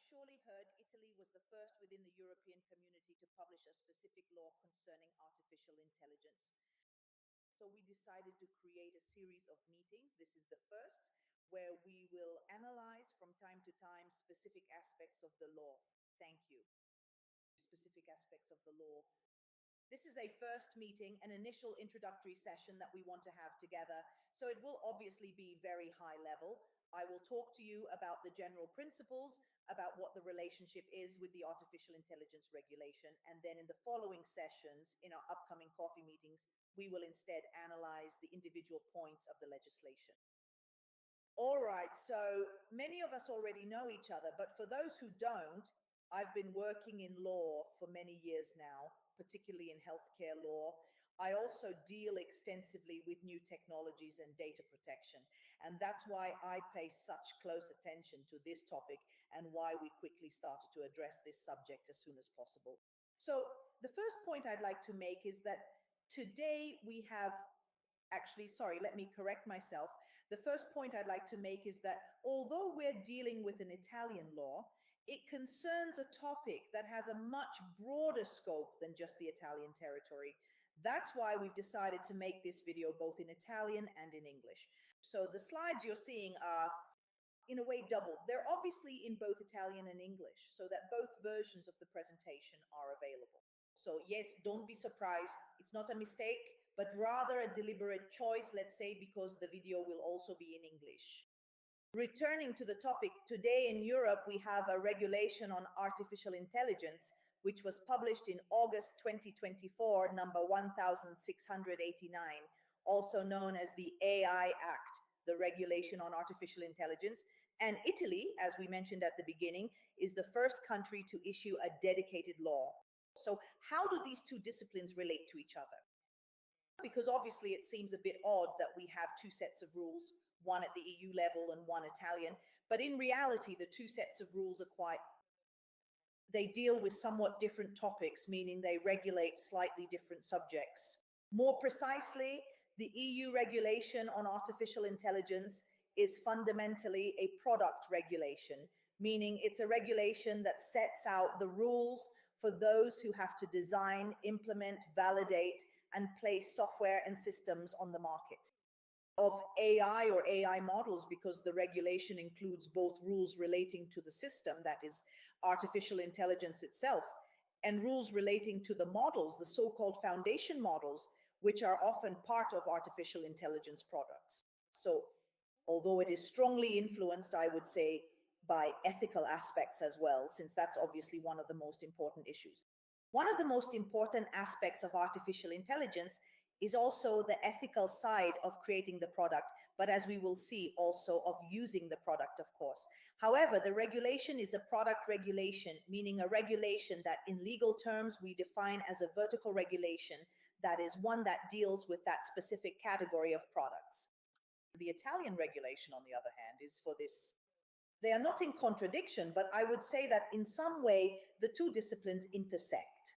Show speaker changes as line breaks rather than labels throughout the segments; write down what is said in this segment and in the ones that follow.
surely heard, Italy was the first within the European community to publish a specific law concerning artificial intelligence. So we decided to create a series of meetings. This is the first, where we will analyze from time to time specific aspects of the law. Thank you. Specific aspects of the law. This is a first meeting, an initial introductory session that we want to have together. So it will obviously be very high level. I will talk to you about the general principles, about what the relationship is with the artificial intelligence regulation. And then in the following sessions, in our upcoming coffee meetings, we will instead analyze the individual points of the legislation. All right, so many of us already know each other, but for those who don't, I've been working in law for many years now, particularly in healthcare law. I also deal extensively with new technologies and data protection. And that's why I pay such close attention to this topic and why we quickly started to address this subject as soon as possible. So the first point I'd like to make is that today we have sorry, let me correct myself. The first point I'd like to make is that although we're dealing with an Italian law, it concerns a topic that has a much broader scope than just the Italian territory. That's why we've decided to make this video both in Italian and in English. So the slides you're seeing are in a way doubled. They're obviously in both Italian and English, so that both versions of the presentation are available. So yes, don't be surprised. It's not a mistake, but rather a deliberate choice, let's say, because the video will also be in English. Returning to the topic, today in Europe, we have a regulation on artificial intelligence, which was published in August 2024, number 1689, also known as the AI Act, the Regulation on Artificial Intelligence. And Italy, as we mentioned at the beginning, is the first country to issue a dedicated law. So how do these two disciplines relate to each other? Because obviously it seems a bit odd that we have two sets of rules, one at the EU level and one Italian, but in reality, the two sets of rules are they deal with somewhat different topics, meaning they regulate slightly different subjects. More precisely, the EU regulation on artificial intelligence is fundamentally a product regulation, meaning it's a regulation that sets out the rules for those who have to design, implement, validate, and place software and systems on the market. Of AI or AI models, because the regulation includes both rules relating to the system, that is artificial intelligence itself, and rules relating to the models, the so-called foundation models, which are often part of artificial intelligence products. So although it is strongly influenced, I would say, by ethical aspects as well, since that's obviously one of the most important issues. One of the most important aspects of artificial intelligence is also the ethical side of creating the product, but as we will see, also of using the product, of course. However, the regulation is a product regulation, meaning a regulation that in legal terms we define as a vertical regulation, that is one that deals with that specific category of products. The Italian regulation, on the other hand, is for this. They are not in contradiction, but I would say that in some way the two disciplines intersect.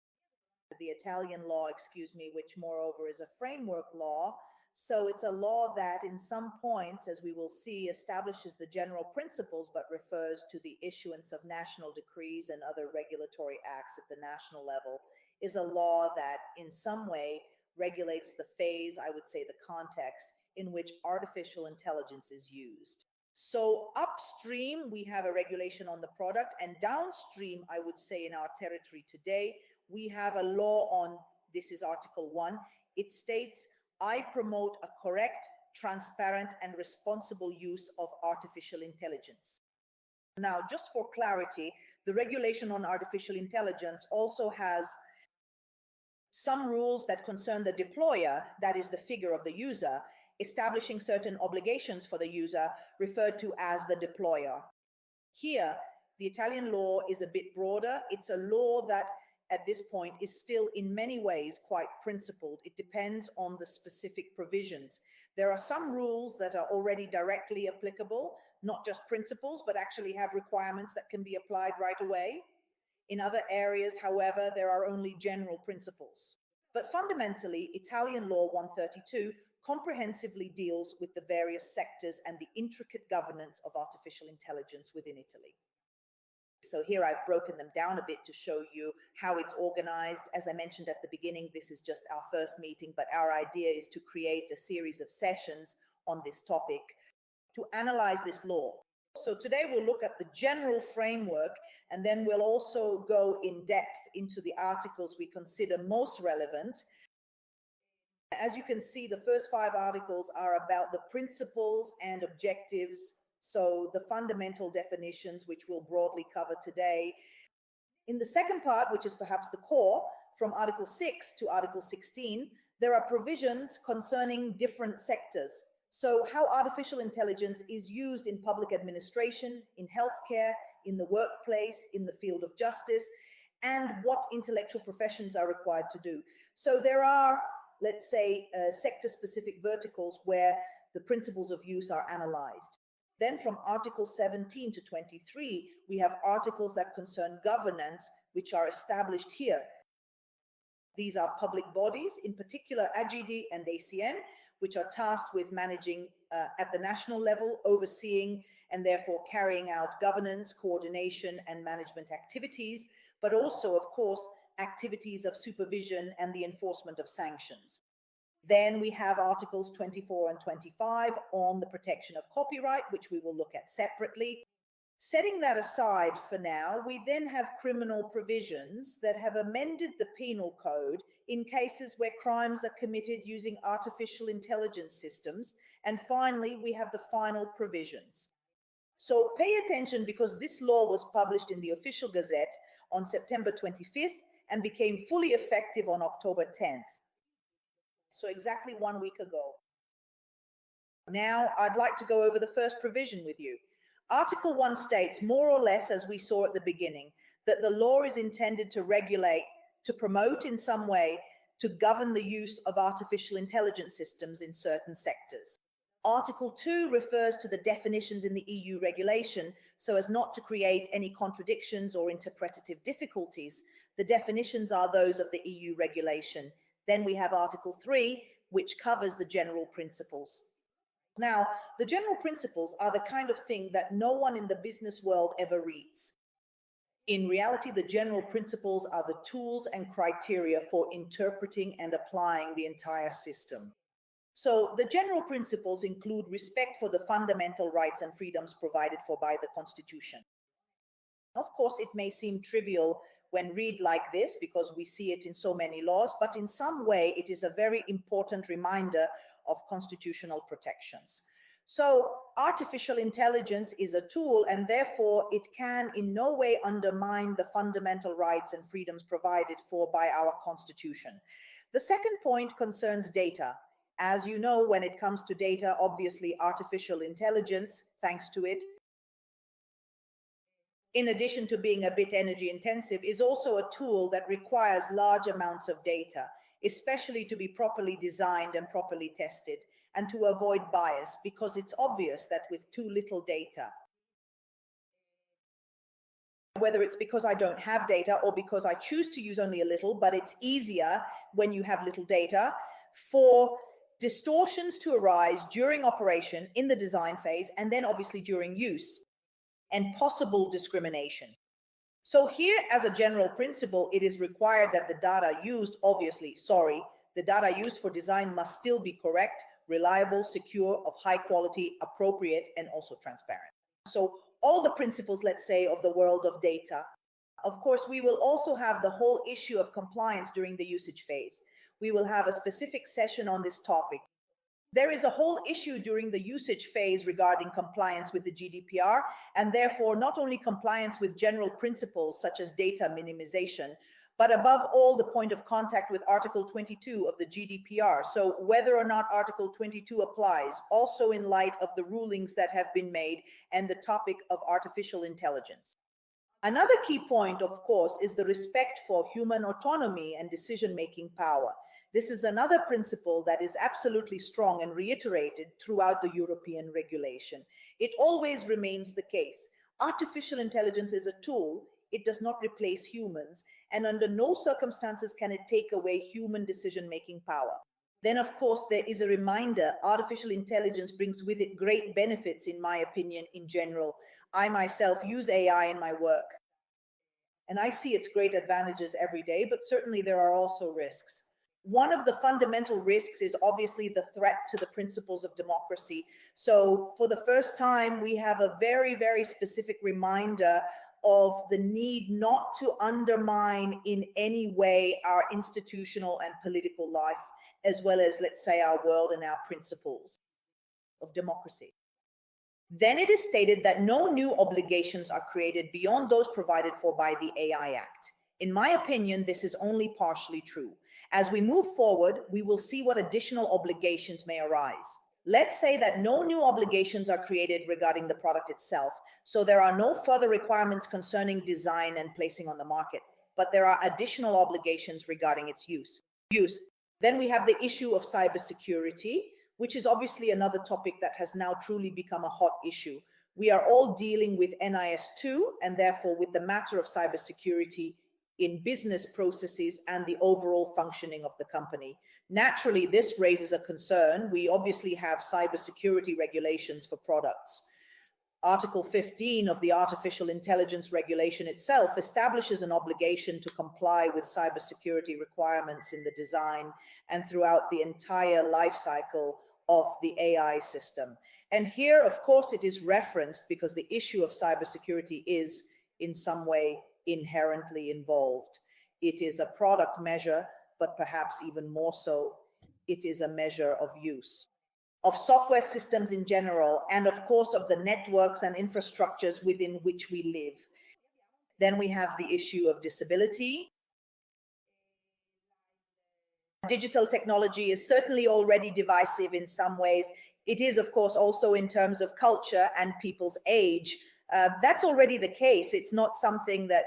The Italian law, which moreover is a framework law. So it's a law that in some points, as we will see, establishes the general principles, but refers to the issuance of national decrees and other regulatory acts at the national level, is a law that in some way regulates the phase, I would say the context, in which artificial intelligence is used. So upstream, we have a regulation on the product, and downstream, I would say in our territory today, we have a law on, this is Article 1, it states, I promote a correct, transparent, and responsible use of artificial intelligence. Now, just for clarity, the regulation on artificial intelligence also has some rules that concern the deployer, that is the figure of the user, establishing certain obligations for the user, referred to as the deployer. Here, the Italian law is a bit broader. It's a law that at this point is still in many ways quite principled. It depends on the specific provisions. There are some rules that are already directly applicable, not just principles, but actually have requirements that can be applied right away. In other areas, however, there are only general principles. But fundamentally, Italian law 132 comprehensively deals with the various sectors and the intricate governance of artificial intelligence within Italy. So here I've broken them down a bit to show you how it's organized. As I mentioned at the beginning, this is just our first meeting, but our idea is to create a series of sessions on this topic to analyze this law. So today we'll look at the general framework, and then we'll also go in depth into the articles we consider most relevant. As you can see, the first 5 articles are about the principles and objectives, so the fundamental definitions, which we'll broadly cover today. In the second part, which is perhaps the core, from Article 6 to Article 16, there are provisions concerning different sectors. So how artificial intelligence is used in public administration, in healthcare, in the workplace, in the field of justice, and what intellectual professions are required to do. So there are, let's say, sector-specific verticals where the principles of use are analyzed. Then from Article 17 to 23, we have articles that concern governance, which are established here. These are public bodies, in particular AGD and ACN, which are tasked with managing at the national level, overseeing and therefore carrying out governance, coordination and management activities, but also, of course, activities of supervision and the enforcement of sanctions. Then we have Articles 24 and 25 on the protection of copyright, which we will look at separately. Setting that aside for now, we then have criminal provisions that have amended the penal code in cases where crimes are committed using artificial intelligence systems. And finally, we have the final provisions. So pay attention, because this law was published in the Official Gazette on September 25th and became fully effective on October 10th. So exactly 1 week ago. Now, I'd like to go over the first provision with you. Article 1 states, more or less as we saw at the beginning, that the law is intended to regulate, to promote in some way, to govern the use of artificial intelligence systems in certain sectors. Article 2 refers to the definitions in the EU regulation so as not to create any contradictions or interpretative difficulties. The definitions are those of the EU regulation. Then we have Article 3, which covers the general principles. Now, the general principles are the kind of thing that no one in the business world ever reads. In reality, the general principles are the tools and criteria for interpreting and applying the entire system. So the general principles include respect for the fundamental rights and freedoms provided for by the Constitution. Of course, it may seem trivial when read like this because we see it in so many laws, but in some way it is a very important reminder of constitutional protections. So artificial intelligence is a tool, and therefore it can in no way undermine the fundamental rights and freedoms provided for by our Constitution. The second point concerns data. As you know, when it comes to data, obviously artificial intelligence, thanks to it, in addition to being a bit energy intensive, is also a tool that requires large amounts of data, especially to be properly designed and properly tested, and to avoid bias, because it's obvious that with too little data, whether it's because I don't have data or because I choose to use only a little, but it's easier when you have little data, for distortions to arise during operation, in the design phase, and then obviously during use, and possible discrimination. So here, as a general principle, it is required that the data used, the data used for design must still be correct, reliable, secure, of high quality, appropriate, and also transparent. So all the principles, let's say, of the world of data. Of course, we will also have the whole issue of compliance during the usage phase. We will have a specific session on this topic. There is a whole issue during the usage phase regarding compliance with the GDPR, and therefore not only compliance with general principles such as data minimization, but above all the point of contact with Article 22 of the GDPR. So whether or not Article 22 applies, also in light of the rulings that have been made and the topic of artificial intelligence. Another key point, of course, is the respect for human autonomy and decision-making power. This is another principle that is absolutely strong and reiterated throughout the European regulation. It always remains the case. Artificial intelligence is a tool. It does not replace humans, and under no circumstances can it take away human decision-making power. Then, of course, there is a reminder, artificial intelligence brings with it great benefits, in my opinion, in general. I myself use AI in my work. and I see its great advantages every day, but certainly there are also risks. One of the fundamental risks is obviously the threat to the principles of democracy. So for the first time, we have a very, very specific reminder of the need not to undermine in any way our institutional and political life, as well as, let's say, our world and our principles of democracy. Then it is stated that no new obligations are created beyond those provided for by the AI Act. In my opinion, this is only partially true. As we move forward, we will see what additional obligations may arise. Let's say that no new obligations are created regarding the product itself, so there are no further requirements concerning design and placing on the market, but there are additional obligations regarding its use. Then we have the issue of cybersecurity, which is obviously another topic that has now truly become a hot issue. We are all dealing with NIS2 and therefore with the matter of cybersecurity in business processes and the overall functioning of the company. Naturally, this raises a concern. We obviously have cybersecurity regulations for products. Article 15 of the Artificial Intelligence Regulation itself establishes an obligation to comply with cybersecurity requirements in the design and throughout the entire life cycle of the AI system. And here, of course, it is referenced because the issue of cybersecurity is in some way inherently involved. It is a product measure, but perhaps even more so, it is a measure of use of software systems in general, and of course of the networks and infrastructures within which we live. Then we have the issue of disability. Digital technology is certainly already divisive in some ways. It is, of course, also in terms of culture and people's age. That's already the case. It's not something that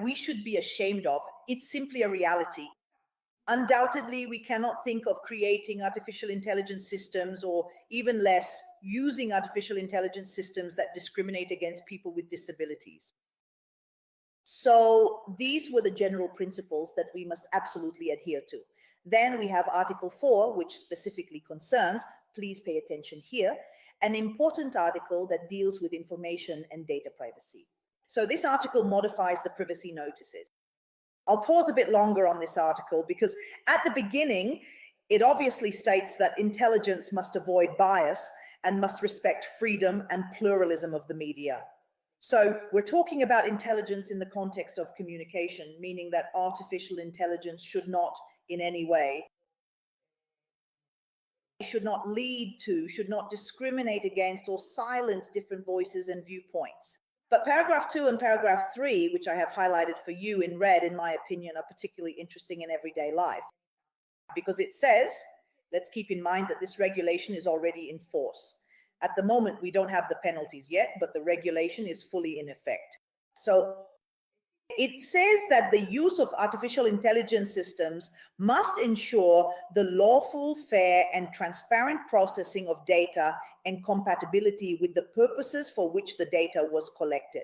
we should be ashamed of. It's simply a reality. Undoubtedly, we cannot think of creating artificial intelligence systems, or even less, using artificial intelligence systems that discriminate against people with disabilities. So these were the general principles that we must absolutely adhere to. Then we have Article 4, which specifically concerns, please pay attention here, an important article that deals with information and data privacy. So this article modifies the privacy notices. I'll pause a bit longer on this article because at the beginning, it obviously states that intelligence must avoid bias and must respect freedom and pluralism of the media. So we're talking about intelligence in the context of communication, meaning that artificial intelligence should not in any way, should not lead to, should not discriminate against or silence different voices and viewpoints. But paragraph 2 and paragraph 3, which I have highlighted for you in red, in my opinion, are particularly interesting in everyday life. Because it says, let's keep in mind that this regulation is already in force. At the moment, we don't have the penalties yet, but the regulation is fully in effect. So it says that the use of artificial intelligence systems must ensure the lawful, fair, and transparent processing of data and compatibility with the purposes for which the data was collected.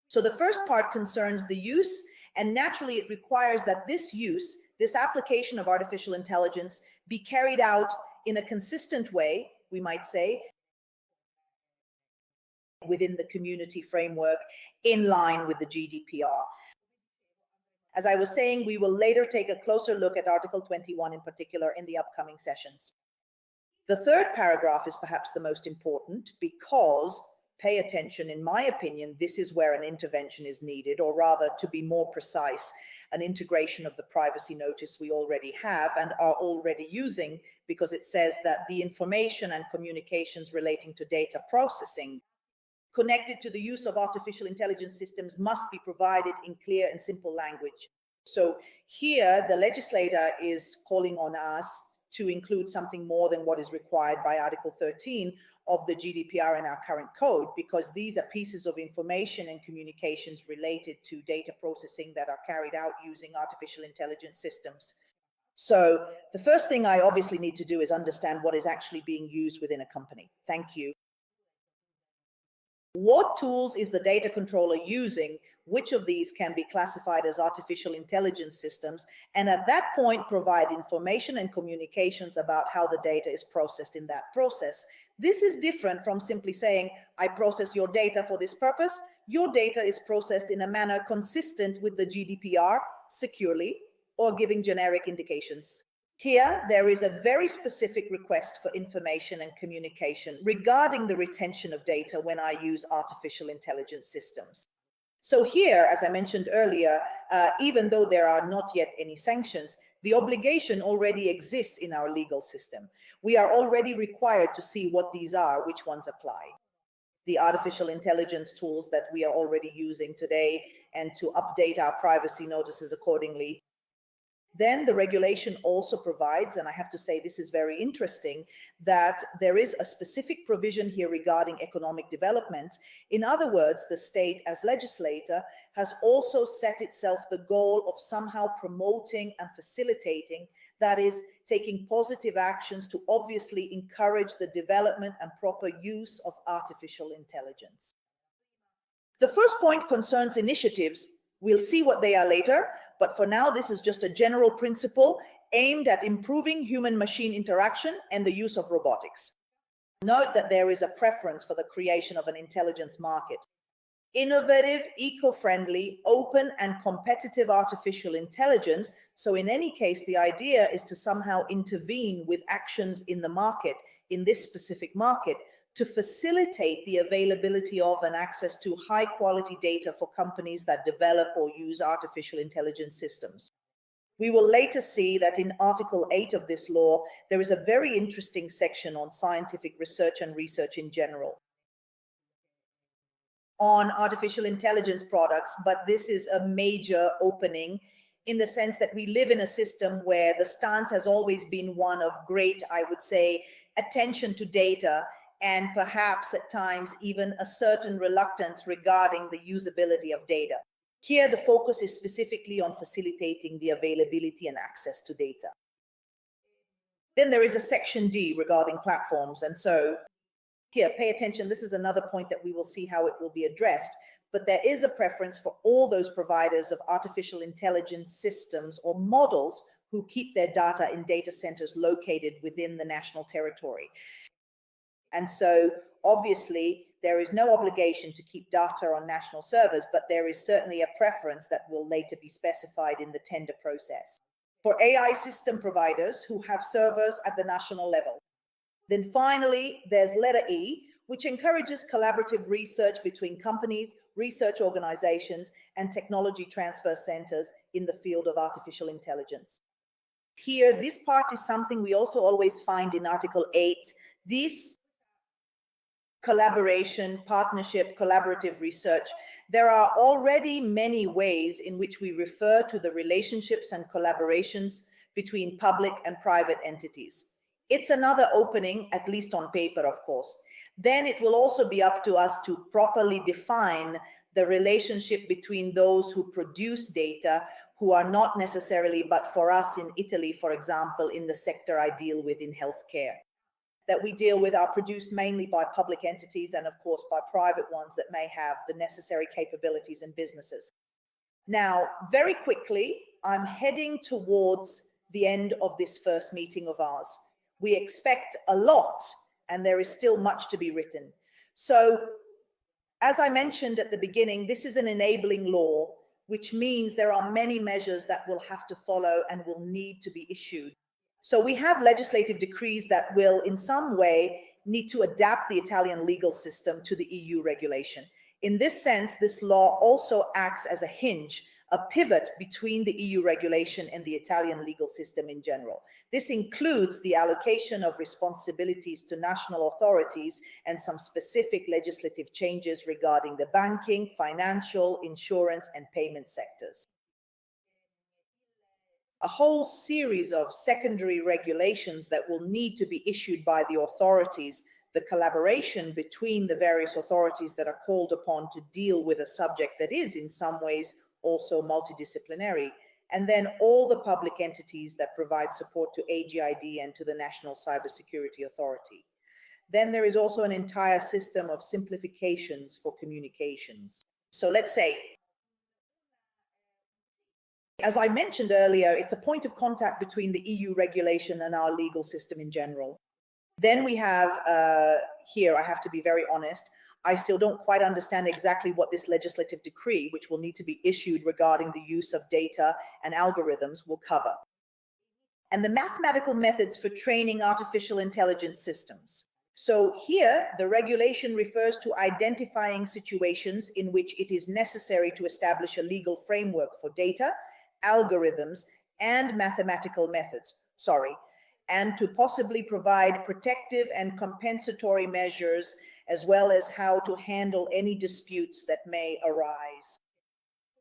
So the first part concerns the use, and naturally it requires that this use, this application of artificial intelligence, be carried out in a consistent way, we might say, within the community framework in line with the GDPR. As I was saying, we will later take a closer look at Article 21 in particular in the upcoming sessions. The third paragraph is perhaps the most important because, pay attention, in my opinion, this is where an intervention is needed, or rather, to be more precise, an integration of the privacy notice we already have and are already using, because it says that the information and communications relating to data processing connected to the use of artificial intelligence systems must be provided in clear and simple language. So here, the legislator is calling on us to include something more than what is required by Article 13 of the GDPR in our current code, because these are pieces of information and communications related to data processing that are carried out using artificial intelligence systems. So the first thing I obviously need to do is understand what is actually being used within a company. Thank you. What tools is the data controller using? Which of these can be classified as artificial intelligence systems? And at that point, provide information and communications about how the data is processed in that process. This is different from simply saying, I process your data for this purpose, your data is processed in a manner consistent with the GDPR, securely, or giving generic indications. Here, there is a very specific request for information and communication regarding the retention of data when I use artificial intelligence systems. So here, as I mentioned earlier, even though there are not yet any sanctions, the obligation already exists in our legal system. We are already required to see what these are, which ones apply. The artificial intelligence tools that we are already using today, and to update our privacy notices accordingly. Then the regulation also provides, and I have to say this is very interesting, that there is a specific provision here regarding economic development. In other words, the state as legislator has also set itself the goal of somehow promoting and facilitating, that is, taking positive actions to obviously encourage the development and proper use of artificial intelligence. The first point concerns initiatives. We'll see what they are later, but for now, this is just a general principle aimed at improving human-machine interaction and the use of robotics. Note that there is a preference for the creation of an intelligence market. Innovative, eco-friendly, open, and competitive artificial intelligence. So in any case, the idea is to somehow intervene with actions in the market, in this specific market, to facilitate the availability of and access to high-quality data for companies that develop or use artificial intelligence systems. We will later see that in Article 8 of this law, there is a very interesting section on scientific research and research in general, on artificial intelligence products, but this is a major opening in the sense that we live in a system where the stance has always been one of great, I would say, attention to data, and perhaps at times even a certain reluctance regarding the usability of data. Here, the focus is specifically on facilitating the availability and access to data. Then there is a section D regarding platforms. And so here, pay attention. This is another point that we will see how it will be addressed. But there is a preference for all those providers of artificial intelligence systems or models who keep their data in data centers located within the national territory. And so obviously there is no obligation to keep data on national servers, but there is certainly a preference that will later be specified in the tender process. For AI system providers who have servers at the national level. Then finally, there's letter E, which encourages collaborative research between companies, research organizations, and technology transfer centers in the field of artificial intelligence. Here, this part is something we also always find in Article 8. This collaboration, partnership, collaborative research. There are already many ways in which we refer to the relationships and collaborations between public and private entities. It's another opening, at least on paper, of course. Then it will also be up to us to properly define the relationship between those who produce data, who are not necessarily, but for us in Italy, for example, in the sector I deal with in healthcare, that we deal with are produced mainly by public entities and of course by private ones that may have the necessary capabilities and businesses. Now, very quickly, I'm heading towards the end of this first meeting of ours. We expect a lot and there is still much to be written. So, as I mentioned at the beginning, this is an enabling law, which means there are many measures that will have to follow and will need to be issued. So we have legislative decrees that will in some way need to adapt the Italian legal system to the EU regulation. In this sense, this law also acts as a hinge, a pivot between the EU regulation and the Italian legal system in general. This includes the allocation of responsibilities to national authorities and some specific legislative changes regarding the banking, financial, insurance, and payment sectors. A whole series of secondary regulations that will need to be issued by the authorities, the collaboration between the various authorities that are called upon to deal with a subject that is in some ways also multidisciplinary, and then all the public entities that provide support to AGID and to the National Cybersecurity Authority. Then there is also an entire system of simplifications for communications. So let's say, as I mentioned earlier, it's a point of contact between the EU regulation and our legal system in general. Then we have, here I have to be very honest, I still don't quite understand exactly what this legislative decree, which will need to be issued regarding the use of data and algorithms, will cover. And the mathematical methods for training artificial intelligence systems. So here, the regulation refers to identifying situations in which it is necessary to establish a legal framework for data, algorithms, and mathematical methods. And to possibly provide protective and compensatory measures, as well as how to handle any disputes that may arise.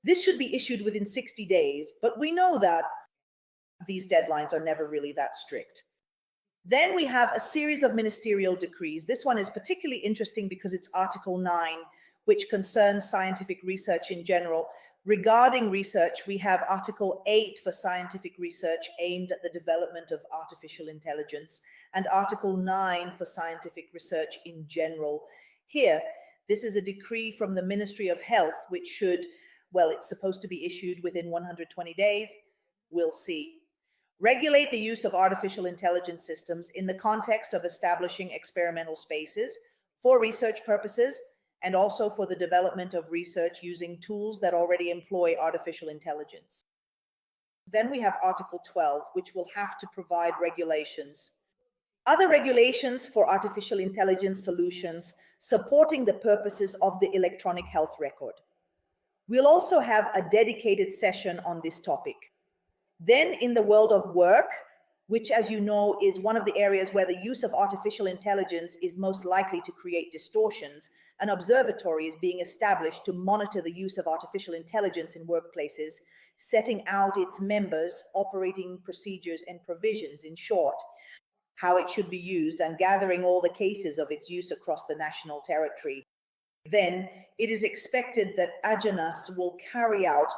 This should be issued within 60 days, but we know that these deadlines are never really that strict. Then we have a series of ministerial decrees. This one is particularly interesting because it's Article 9, which concerns scientific research in general. Regarding research, we have Article 8 for scientific research aimed at the development of artificial intelligence, and Article 9 for scientific research in general. Here, this is a decree from the Ministry of Health, which should, well, it's supposed to be issued within 120 days. We'll see. Regulate the use of artificial intelligence systems in the context of establishing experimental spaces for research purposes and also for the development of research using tools that already employ artificial intelligence. Then we have Article 12, which will have to provide regulations. Other regulations for artificial intelligence solutions supporting the purposes of the electronic health record. We'll also have a dedicated session on this topic. Then in the world of work, which, as you know, is one of the areas where the use of artificial intelligence is most likely to create distortions, an observatory is being established to monitor the use of artificial intelligence in workplaces, setting out its members, operating procedures and provisions, in short, how it should be used, and gathering all the cases of its use across the national territory. Then it is expected that AGENAS will carry out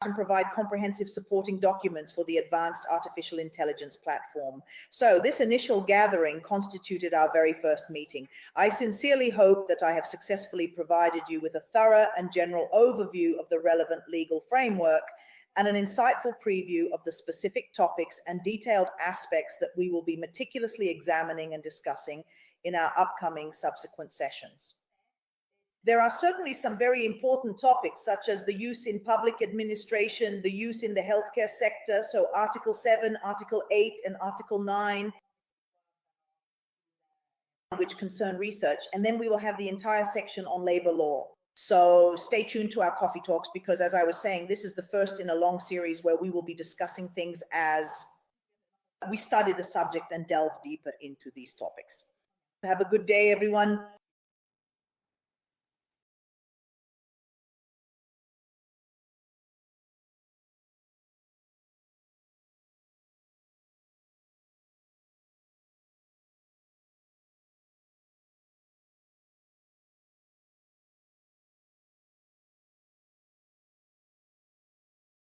and provide comprehensive supporting documents for the Advanced Artificial Intelligence Platform. So this initial gathering constituted our very first meeting. I sincerely hope that I have successfully provided you with a thorough and general overview of the relevant legal framework and an insightful preview of the specific topics and detailed aspects that we will be meticulously examining and discussing in our upcoming subsequent sessions. There are certainly some very important topics, such as the use in public administration, the use in the healthcare sector, so Article 7, Article 8, and Article 9, which concern research. And then we will have the entire section on labor law. So stay tuned to our coffee talks, because as I was saying, this is the first in a long series where we will be discussing things as we study the subject and delve deeper into these topics. Have a good day, everyone.